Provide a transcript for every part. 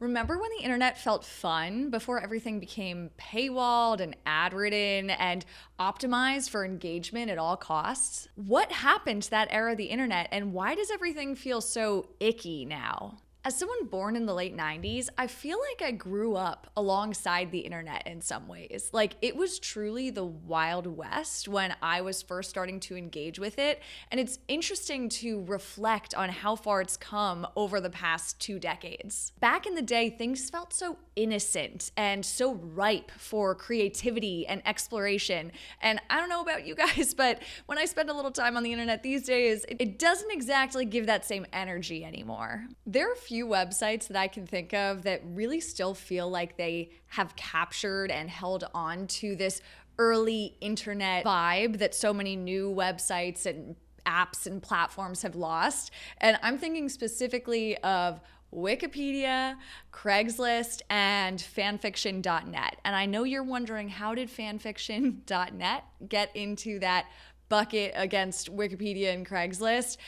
Remember when the internet felt fun before everything became paywalled and ad-ridden and optimized for engagement at all costs? What happened to that era of the internet, and why does everything feel so icky now? As someone born in the late 90s, I feel like I grew up alongside the internet in some ways. Like, it was truly the Wild West when I was first starting to engage with it. And it's interesting to reflect on how far it's come over the past 2 decades. Back in the day, things felt so innocent and so ripe for creativity and exploration. And I don't know about you guys, but when I spend a little time on the internet these days, it doesn't exactly give that same energy anymore. There are a few websites that I can think of that really still feel like they have captured and held on to this early internet vibe that so many new websites and apps and platforms have lost. And I'm thinking specifically of Wikipedia, Craigslist, and fanfiction.net. And I know you're wondering, how did fanfiction.net get into that bucket against Wikipedia and Craigslist?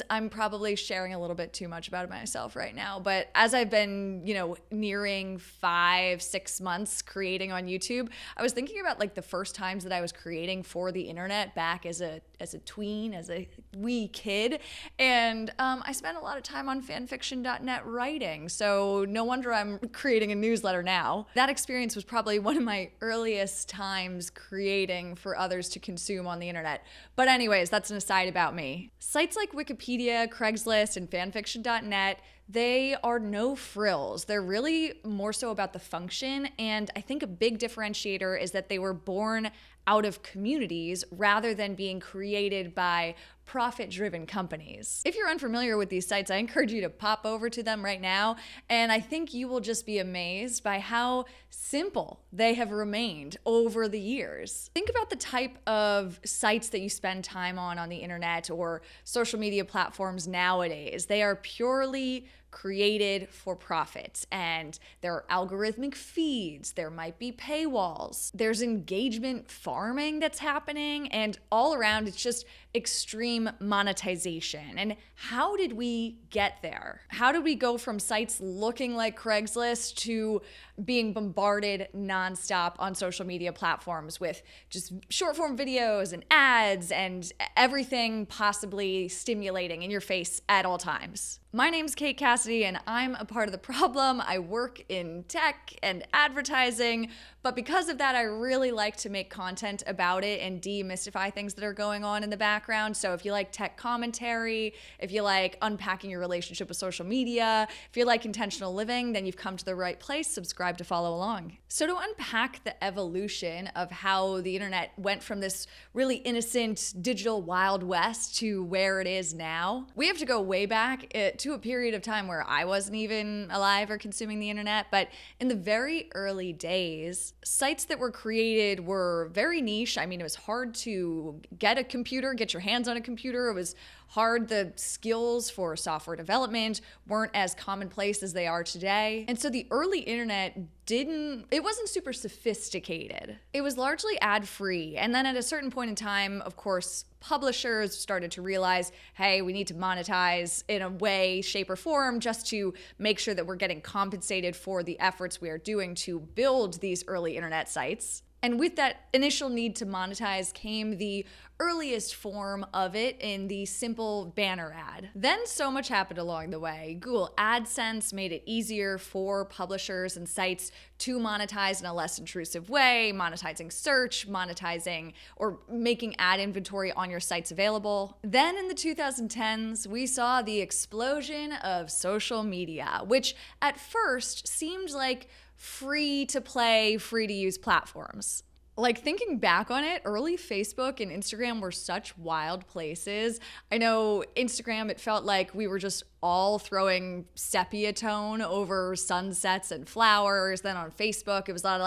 I'm probably sharing a little bit too much about myself right now, but as I've been, nearing 5-6 months creating on YouTube, I was thinking about like the first times that I was creating for the internet back as a tween, as a wee kid. And I spent a lot of time on fanfiction.net writing. So no wonder I'm creating a newsletter now. That experience was probably one of my earliest times creating for others to consume on the internet. But anyways, that's an aside about me. Sites like Wikipedia, Craigslist, and fanfiction.net, they are no frills. They're really more so about the function. And I think a big differentiator is that they were born out of communities rather than being created by profit-driven companies. If you're unfamiliar with these sites, I encourage you to pop over to them right now, and I think you will just be amazed by how simple they have remained over the years. Think about the type of sites that you spend time on the internet or social media platforms nowadays. They are purely created for profit, and there are algorithmic feeds, there might be paywalls, there's engagement farming that's happening, and all around it's just extreme monetization. And how did we get there? How did we go from sites looking like Craigslist to being bombarded nonstop on social media platforms with just short form videos and ads and everything possibly stimulating in your face at all times? My name's Kate Cassidy, and I'm a part of the problem. I work in tech and advertising, but because of that, I really like to make content about it and demystify things that are going on in the background. So if you like tech commentary, if you like unpacking your relationship with social media, if you like intentional living, then you've come to the right place. Subscribe to follow along. So to unpack the evolution of how the internet went from this really innocent digital Wild West to where it is now, we have to go way back to a period of time where I wasn't even alive or consuming the internet. But in the very early days, sites that were created were very niche. I mean, it was hard to get a computer, get your hands on a computer. It was hard. The skills for software development weren't as commonplace as they are today. And so the early internet it wasn't super sophisticated. It was largely ad-free. And then at a certain point in time, of course, publishers started to realize, hey, we need to monetize in a way, shape, or form just to make sure that we're getting compensated for the efforts we are doing to build these early internet sites. And with that initial need to monetize came the earliest form of it in the simple banner ad. Then so much happened along the way. Google AdSense made it easier for publishers and sites to monetize in a less intrusive way, monetizing search, monetizing or making ad inventory on your sites available. Then in the 2010s, we saw the explosion of social media, which at first seemed like free to play, free to use platforms. Like, thinking back on it, early Facebook and Instagram were such wild places. I know Instagram, it felt like we were just all throwing sepia tone over sunsets and flowers. Then on Facebook, it was a lot of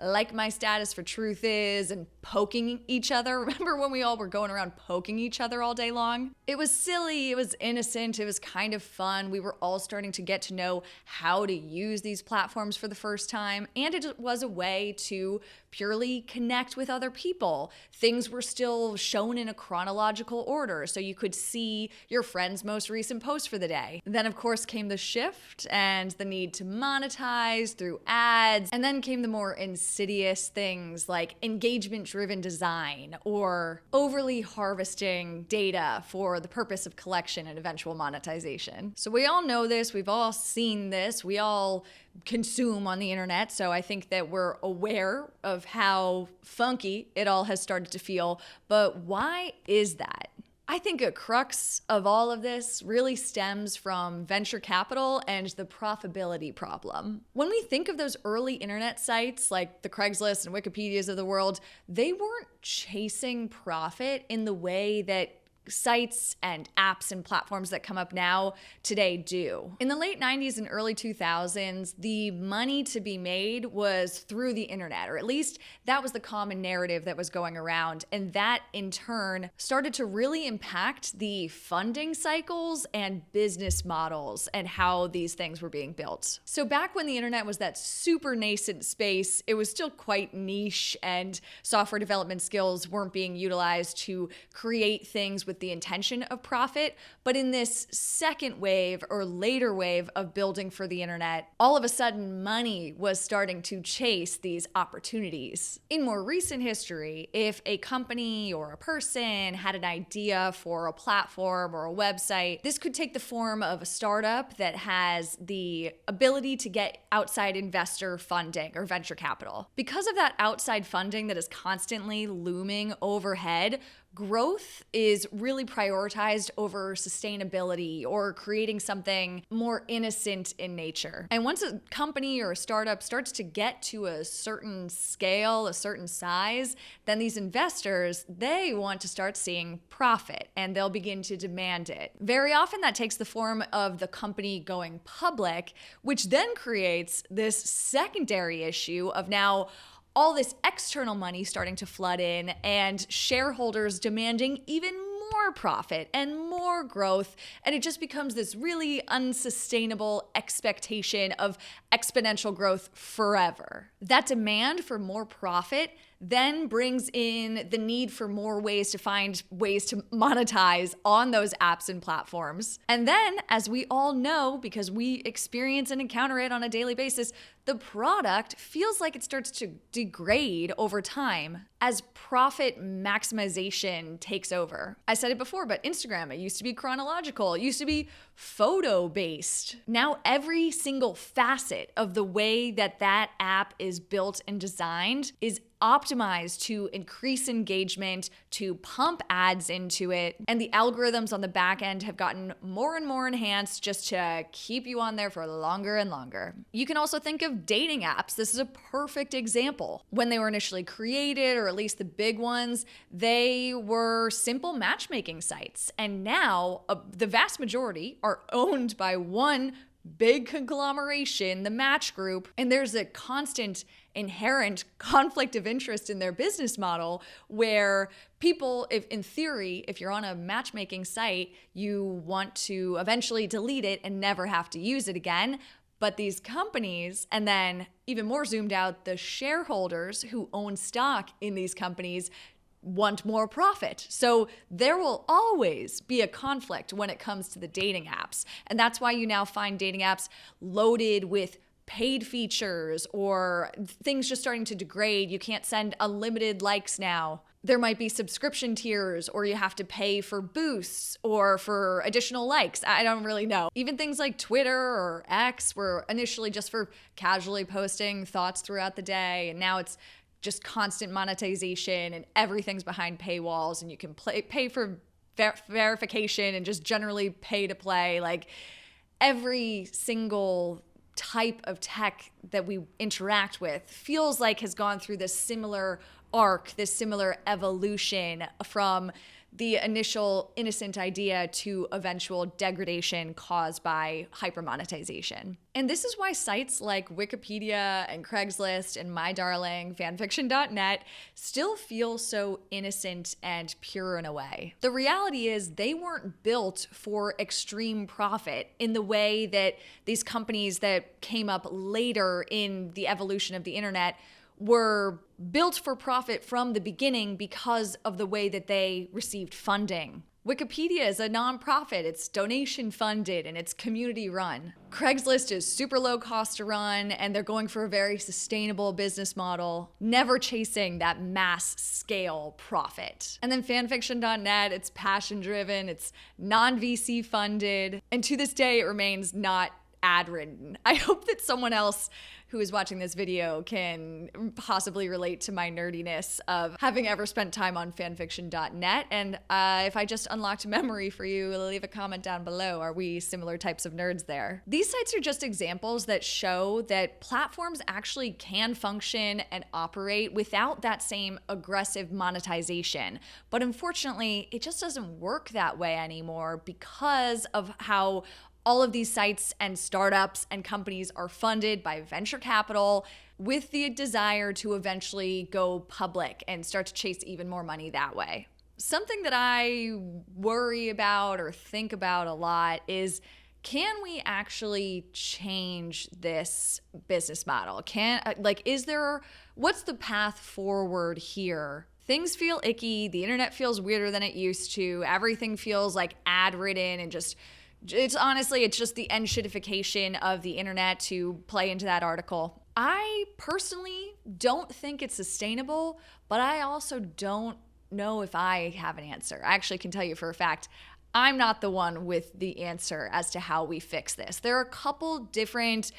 like my status for truth is, and poking each other. Remember when we all were going around poking each other all day long? It was silly, it was innocent, it was kind of fun. We were all starting to get to know how to use these platforms for the first time, and it was a way to purely connect with other people. Things were still shown in a chronological order, so you could see your friend's most recent post for the the day. Then, of course, came the shift and the need to monetize through ads. And then came the more insidious things like engagement-driven design or overly harvesting data for the purpose of collection and eventual monetization. So we all know this. We've all seen this. We all consume on the internet. So I think that we're aware of how funky it all has started to feel. But why is that? I think a crux of all of this really stems from venture capital and the profitability problem. When we think of those early internet sites like the Craigslist and Wikipedias of the world, they weren't chasing profit in the way that sites and apps and platforms that come up now today do. In the late 90s and early 2000s, the money to be made was through the internet, or at least that was the common narrative that was going around. And that in turn started to really impact the funding cycles and business models and how these things were being built. So back when the internet was that super nascent space, it was still quite niche and software development skills weren't being utilized to create things with the intention of profit. But in this second wave or later wave of building for the internet, all of a sudden money was starting to chase these opportunities. In more recent history, if a company or a person had an idea for a platform or a website, this could take the form of a startup that has the ability to get outside investor funding or venture capital. Because of that outside funding that is constantly looming overhead, growth is really prioritized over sustainability or creating something more innocent in nature. And once a company or a startup starts to get to a certain scale, a certain size, then these investors, they want to start seeing profit and they'll begin to demand it. Very often that takes the form of the company going public, which then creates this secondary issue of now all this external money starting to flood in and shareholders demanding even more profit and more growth. And it just becomes this really unsustainable expectation of exponential growth forever. That demand for more profit then brings in the need for more ways to find ways to monetize on those apps and platforms. And then, as we all know, because we experience and encounter it on a daily basis, the product feels like it starts to degrade over time as profit maximization takes over. I said it before, but Instagram, it used to be chronological, it used to be photo-based. Now every single facet of the way that that app is built and designed is optimized to increase engagement, to pump ads into it, and the algorithms on the back end have gotten more and more enhanced just to keep you on there for longer and longer. You can also think of dating apps. This is a perfect example. When they were initially created, or at least the big ones, they were simple matchmaking sites, and now the vast majority are owned by one big conglomeration, the Match Group, and there's a constant inherent conflict of interest in their business model where people, if in theory, if you're on a matchmaking site, you want to eventually delete it and never have to use it again. But these companies, and then even more zoomed out, the shareholders who own stock in these companies want more profit. So there will always be a conflict when it comes to the dating apps. And that's why you now find dating apps loaded with paid features or things just starting to degrade. You can't send unlimited likes now. There might be subscription tiers, or you have to pay for boosts or for additional likes. I don't really know. Even things like Twitter or X were initially just for casually posting thoughts throughout the day, and now it's just constant monetization and everything's behind paywalls, and you can pay for verification and just generally pay to play. Like every single type of tech that we interact with feels like has gone through this similar arc, this similar evolution from the initial innocent idea to eventual degradation caused by hyper-monetization. And this is why sites like Wikipedia and Craigslist and my darling fanfiction.net still feel so innocent and pure in a way. The reality is they weren't built for extreme profit in the way that these companies that came up later in the evolution of the internet were built for profit from the beginning because of the way that they received funding. Wikipedia is a nonprofit. It's donation funded and it's community run. Craigslist is super low cost to run and they're going for a very sustainable business model, never chasing that mass scale profit. And then fanfiction.net, it's passion driven, it's non-VC funded, and to this day it remains not ad ridden. I hope that someone else who is watching this video can possibly relate to my nerdiness of having ever spent time on fanfiction.net. And if I just unlocked a memory for you, leave a comment down below. Are we similar types of nerds there? These sites are just examples that show that platforms actually can function and operate without that same aggressive monetization. But unfortunately, it just doesn't work that way anymore because of how all of these sites and startups and companies are funded by venture capital with the desire to eventually go public and start to chase even more money that way. Something that I worry about or think about a lot is, can we actually change this business model? What's the path forward here? Things feel icky. The internet feels weirder than it used to. Everything feels like ad ridden and it's just the end-shitification of the internet, to play into that article. I personally don't think it's sustainable, but I also don't know if I have an answer. I actually can tell you for a fact, I'm not the one with the answer as to how we fix this. There are a couple different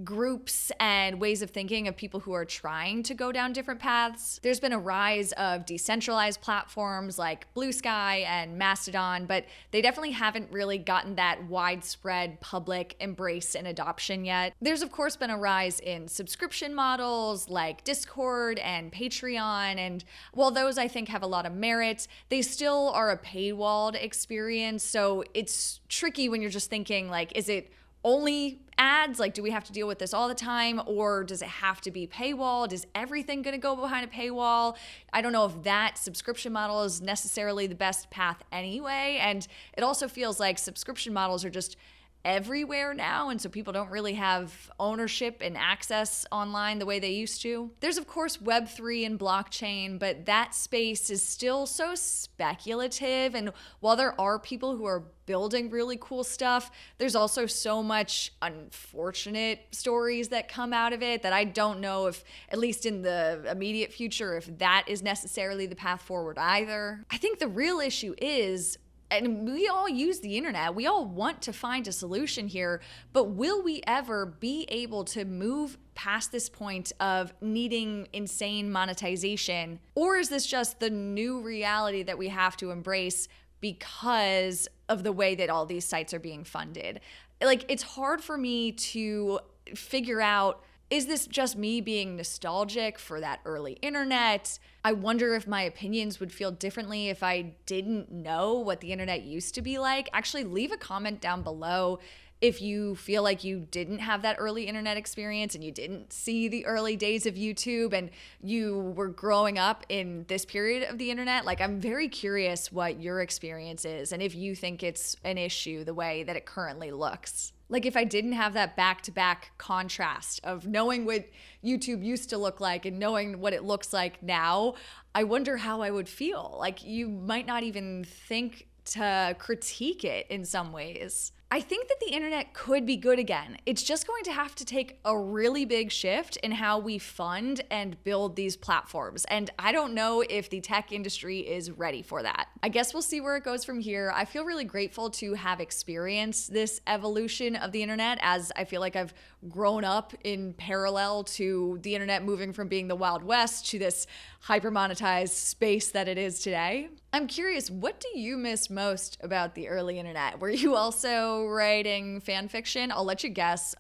groups and ways of thinking of people who are trying to go down different paths. There's been a rise of decentralized platforms like Blue Sky and Mastodon, but they definitely haven't really gotten that widespread public embrace and adoption yet. There's of course been a rise in subscription models like Discord and Patreon, and while those I think have a lot of merit, they still are a paywalled experience, so it's tricky when you're just thinking like, is it only ads? Like, do we have to deal with this all the time? Or does it have to be paywalled? Is everything gonna go behind a paywall? I don't know if that subscription model is necessarily the best path anyway. And it also feels like subscription models are just everywhere now, and so people don't really have ownership and access online the way they used to. There's of course Web3 and blockchain, but that space is still so speculative, and while there are people who are building really cool stuff, there's also so much unfortunate stories that come out of it that I don't know if, at least in the immediate future, if that is necessarily the path forward either. I think the real issue is, and we all use the internet, we all want to find a solution here, but will we ever be able to move past this point of needing insane monetization? Or is this just the new reality that we have to embrace because of the way that all these sites are being funded? Like, it's hard for me to figure out, is this just me being nostalgic for that early internet? I wonder if my opinions would feel differently if I didn't know what the internet used to be like. Actually, leave a comment down below if you feel like you didn't have that early internet experience and you didn't see the early days of YouTube and you were growing up in this period of the internet. Like, I'm very curious what your experience is and if you think it's an issue the way that it currently looks. Like, if I didn't have that back-to-back contrast of knowing what YouTube used to look like and knowing what it looks like now, I wonder how I would feel. Like, you might not even think to critique it in some ways. I think that the internet could be good again. It's just going to have to take a really big shift in how we fund and build these platforms. And I don't know if the tech industry is ready for that. I guess we'll see where it goes from here. I feel really grateful to have experienced this evolution of the internet, as I feel like I've grown up in parallel to the internet moving from being the Wild West to this hyper-monetized space that it is today. I'm curious, what do you miss most about the early internet? Were you also writing fan fiction? I'll let you guess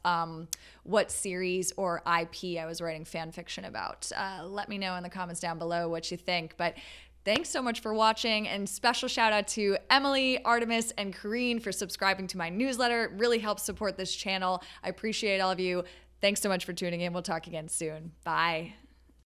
what series or IP I was writing fan fiction about. Let me know in the comments down below what you think. But thanks so much for watching, and special shout out to Emily, Artemis, and Kareen for subscribing to my newsletter. It really helps support this channel. I appreciate all of you. Thanks so much for tuning in. We'll talk again soon. Bye.